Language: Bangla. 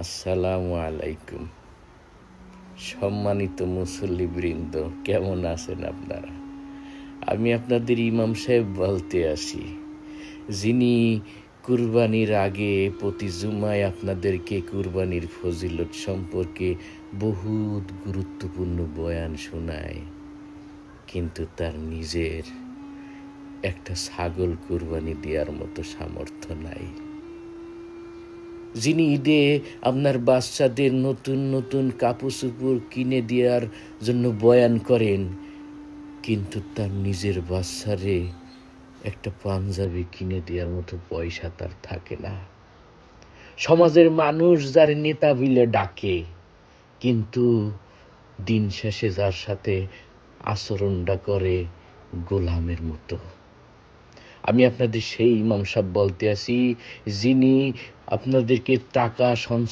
আসসালামু আলাইকুম। সম্মানিত মুসল্লিবৃন্দ, কেমন আছেন আপনারা? আমি আপনাদের ইমাম সাহেব বলতে আসি, যিনি কুরবানির আগে প্রতি জুমায় আপনাদেরকে কুরবানির ফজিলত সম্পর্কে বহুত গুরুত্বপূর্ণ বয়ান শোনায়, কিন্তু তার নিজের একটা ছাগল কুরবানি দেওয়ার মতো সামর্থ্য নাই। যিনি ঈদে আপনার বাচ্চাদের নতুন নতুন কাপড় চোপড় কিনে দেওয়ার জন্য বয়ান করেন, কিন্তু তার নিজের বাচ্চারে একটা পাঞ্জাবি কিনে দেওয়ার মতো পয়সা তার থাকে না। সমাজের মানুষ যার নেতা বলে ডাকে, কিন্তু দিন শেষে যার সাথে আচরণটা করে গোলামের মতো। আমি আপনাদের সেই ইমাম সাহেব বলতে আসি, যিনি আপনাদেরকে টাকা সঞ্চয়